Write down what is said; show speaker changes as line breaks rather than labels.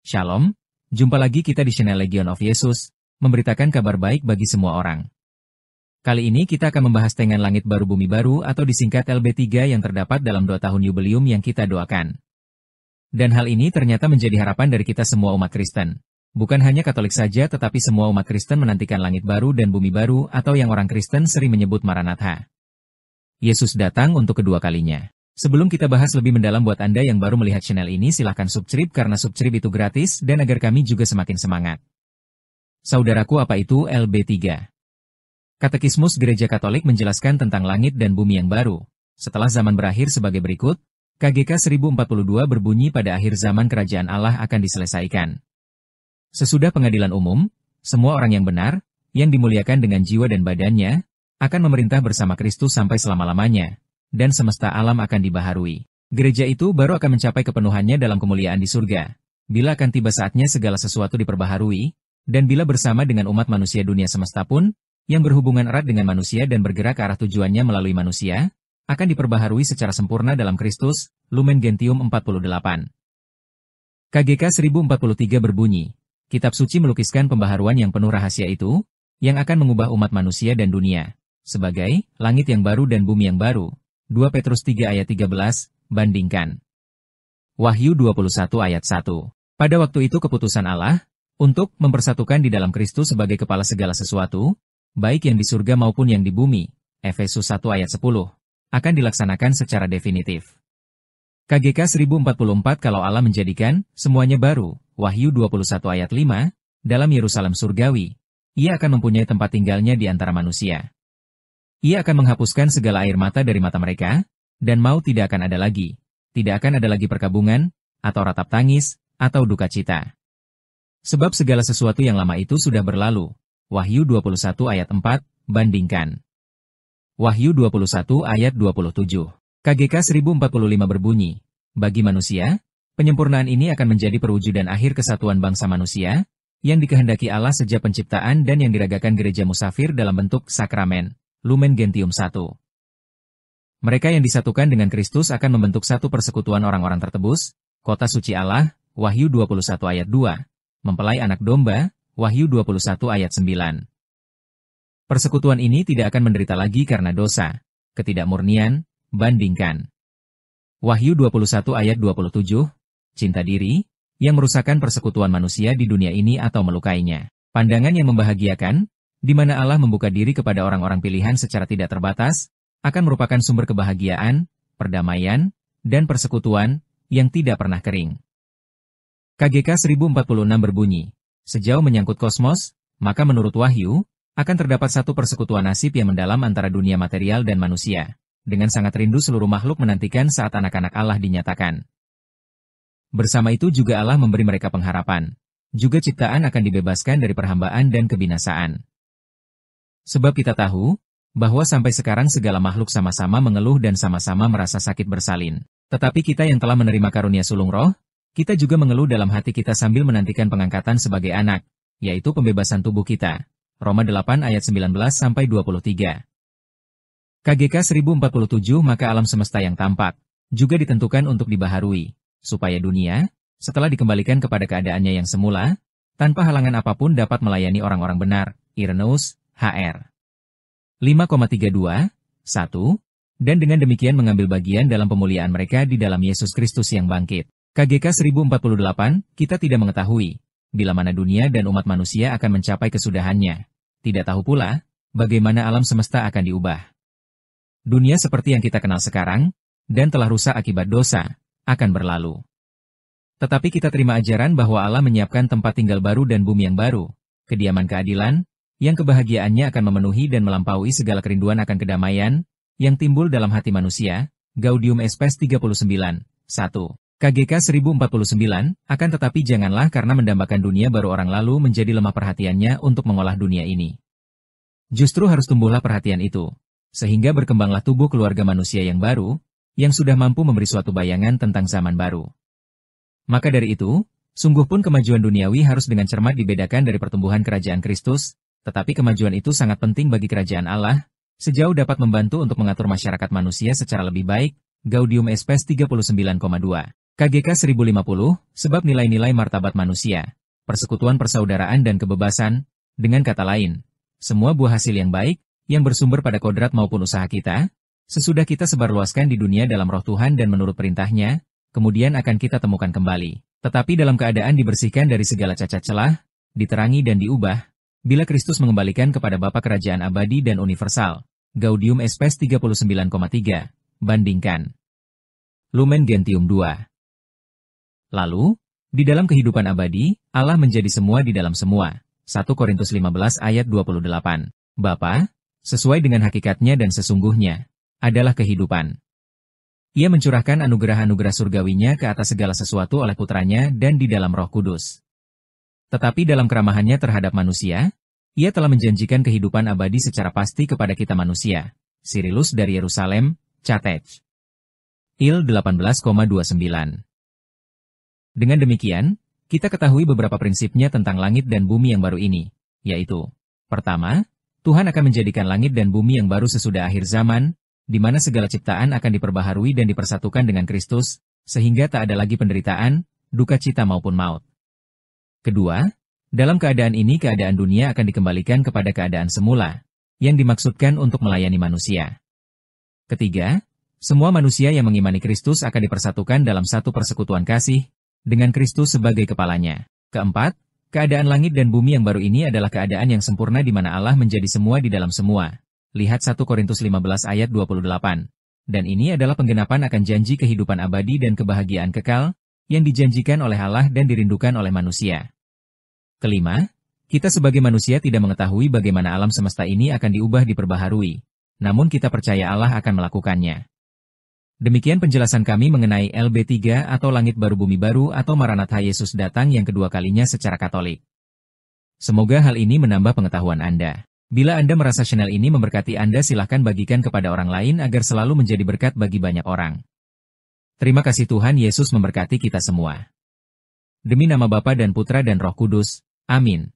Shalom, jumpa lagi kita di channel Legion of Yesus, memberitakan kabar baik bagi semua orang. Kali ini kita akan membahas tengan langit baru bumi baru atau disingkat LB3 yang terdapat dalam 2 tahun jubileum yang kita doakan. Dan hal ini ternyata menjadi harapan dari kita semua umat Kristen. Bukan hanya Katolik saja tetapi semua umat Kristen menantikan langit baru dan bumi baru atau yang orang Kristen sering menyebut Maranatha. Yesus datang untuk kedua kalinya. Sebelum kita bahas lebih mendalam buat Anda yang baru melihat channel ini silahkan subscribe karena subscribe itu gratis dan agar kami juga semakin semangat. Saudaraku, apa itu LB3? Katekismus Gereja Katolik menjelaskan tentang langit dan bumi yang baru. Setelah zaman berakhir sebagai berikut, KGK 1042 berbunyi pada akhir zaman kerajaan Allah akan diselesaikan. Sesudah pengadilan umum, semua orang yang benar, yang dimuliakan dengan jiwa dan badannya, akan memerintah bersama Kristus sampai selama-lamanya. Dan semesta alam akan dibaharui. Gereja itu baru akan mencapai kepenuhannya dalam kemuliaan di surga. Bila akan tiba saatnya segala sesuatu diperbaharui, dan bila bersama dengan umat manusia dunia semesta pun, yang berhubungan erat dengan manusia dan bergerak ke arah tujuannya melalui manusia, akan diperbaharui secara sempurna dalam Kristus, Lumen Gentium 48. KGK 1043 berbunyi, Kitab Suci melukiskan pembaharuan yang penuh rahasia itu, yang akan mengubah umat manusia dan dunia, sebagai langit yang baru dan bumi yang baru. 2 Petrus 3 ayat 13, bandingkan. Wahyu 21 ayat 1. Pada waktu itu keputusan Allah, untuk mempersatukan di dalam Kristus sebagai kepala segala sesuatu, baik yang di surga maupun yang di bumi, Efesus 1 ayat 10, akan dilaksanakan secara definitif. KGK 1044 kalau Allah menjadikan semuanya baru, Wahyu 21 ayat 5, dalam Yerusalem surgawi, Ia akan mempunyai tempat tinggalnya di antara manusia. Ia akan menghapuskan segala air mata dari mata mereka, dan maut tidak akan ada lagi. Tidak akan ada lagi perkabungan, atau ratap tangis, atau duka cita. Sebab segala sesuatu yang lama itu sudah berlalu. Wahyu 21 ayat 4, bandingkan. Wahyu 21 ayat 27. KGK 1045 berbunyi, bagi manusia, penyempurnaan ini akan menjadi perwujudan akhir kesatuan bangsa manusia, yang dikehendaki Allah sejak penciptaan dan yang diragakan gereja musafir dalam bentuk sakramen. Lumen Gentium 1. Mereka yang disatukan dengan Kristus akan membentuk satu persekutuan orang-orang tertebus, kota suci Allah, Wahyu 21 ayat 2, mempelai anak domba, Wahyu 21 ayat 9. Persekutuan ini tidak akan menderita lagi karena dosa, ketidakmurnian, bandingkan. Wahyu 21 ayat 27, cinta diri, yang merusakkan persekutuan manusia di dunia ini atau melukainya. Pandangan yang membahagiakan, di mana Allah membuka diri kepada orang-orang pilihan secara tidak terbatas, akan merupakan sumber kebahagiaan, perdamaian, dan persekutuan yang tidak pernah kering. KGK 1046 berbunyi, sejauh menyangkut kosmos, maka menurut Wahyu, akan terdapat satu persekutuan nasib yang mendalam antara dunia material dan manusia. Dengan sangat rindu seluruh makhluk menantikan saat anak-anak Allah dinyatakan. Bersama itu juga Allah memberi mereka pengharapan. Juga ciptaan akan dibebaskan dari perhambaan dan kebinasaan. Sebab kita tahu, bahwa sampai sekarang segala makhluk sama-sama mengeluh dan sama-sama merasa sakit bersalin. Tetapi kita yang telah menerima karunia sulung roh, kita juga mengeluh dalam hati kita sambil menantikan pengangkatan sebagai anak, yaitu pembebasan tubuh kita. Roma 8 ayat 19-23. KGK 1047 maka alam semesta yang tampak, juga ditentukan untuk dibaharui, supaya dunia, setelah dikembalikan kepada keadaannya yang semula, tanpa halangan apapun dapat melayani orang-orang benar, Irenaeus, HR. 5,32, 1, dan dengan demikian mengambil bagian dalam pemuliaan mereka di dalam Yesus Kristus yang bangkit. KGK 1048, kita tidak mengetahui, bila mana dunia dan umat manusia akan mencapai kesudahannya. Tidak tahu pula, bagaimana alam semesta akan diubah. Dunia seperti yang kita kenal sekarang, dan telah rusak akibat dosa, akan berlalu. Tetapi kita terima ajaran bahwa Allah menyiapkan tempat tinggal baru dan bumi yang baru, kediaman keadilan, yang kebahagiaannya akan memenuhi dan melampaui segala kerinduan akan kedamaian, yang timbul dalam hati manusia, Gaudium et Spes 39, 1. KGK 1049, akan tetapi janganlah karena mendambakan dunia baru orang lalu menjadi lemah perhatiannya untuk mengolah dunia ini. Justru harus tumbuhlah perhatian itu, sehingga berkembanglah tubuh keluarga manusia yang baru, yang sudah mampu memberi suatu bayangan tentang zaman baru. Maka dari itu, sungguh pun kemajuan duniawi harus dengan cermat dibedakan dari pertumbuhan kerajaan Kristus, tetapi kemajuan itu sangat penting bagi kerajaan Allah, sejauh dapat membantu untuk mengatur masyarakat manusia secara lebih baik, Gaudium et Spes 39,2. KGK 1050, sebab nilai-nilai martabat manusia, persekutuan persaudaraan dan kebebasan, dengan kata lain, semua buah hasil yang baik, yang bersumber pada kodrat maupun usaha kita, sesudah kita sebarluaskan di dunia dalam roh Tuhan dan menurut perintahnya, kemudian akan kita temukan kembali. Tetapi dalam keadaan dibersihkan dari segala cacat celah, diterangi dan diubah, bila Kristus mengembalikan kepada Bapa Kerajaan abadi dan universal. Gaudium Spes 39,3, bandingkan Lumen Gentium 2. Lalu, di dalam kehidupan abadi, Allah menjadi semua di dalam semua. 1 Korintus 15 ayat 28. Bapa, sesuai dengan hakikatnya dan sesungguhnya, adalah kehidupan. Ia mencurahkan anugerah-anugerah surgawinya ke atas segala sesuatu oleh putranya dan di dalam Roh Kudus. Tetapi dalam keramahannya terhadap manusia, ia telah menjanjikan kehidupan abadi secara pasti kepada kita manusia. Cyrillus dari Yerusalem, Catech. Il 18,29. Dengan demikian, kita ketahui beberapa prinsipnya tentang langit dan bumi yang baru ini, yaitu, pertama, Tuhan akan menjadikan langit dan bumi yang baru sesudah akhir zaman, di mana segala ciptaan akan diperbaharui dan dipersatukan dengan Kristus, sehingga tak ada lagi penderitaan, duka cita maupun maut. Kedua, dalam keadaan ini keadaan dunia akan dikembalikan kepada keadaan semula, yang dimaksudkan untuk melayani manusia. Ketiga, semua manusia yang mengimani Kristus akan dipersatukan dalam satu persekutuan kasih, dengan Kristus sebagai kepalanya. Keempat, keadaan langit dan bumi yang baru ini adalah keadaan yang sempurna di mana Allah menjadi semua di dalam semua. Lihat 1 Korintus 15 ayat 28. Dan ini adalah penggenapan akan janji kehidupan abadi dan kebahagiaan kekal, yang dijanjikan oleh Allah dan dirindukan oleh manusia. Kelima, kita sebagai manusia tidak mengetahui bagaimana alam semesta ini akan diubah diperbaharui. Namun kita percaya Allah akan melakukannya. Demikian penjelasan kami mengenai LB3 atau Langit Baru Bumi Baru atau Maranatha Yesus datang yang kedua kalinya secara Katolik. Semoga hal ini menambah pengetahuan Anda. Bila Anda merasa channel ini memberkati Anda, silahkan bagikan kepada orang lain agar selalu menjadi berkat bagi banyak orang. Terima kasih. Tuhan Yesus memberkati kita semua. Demi nama Bapa dan Putra dan Roh Kudus. Amin.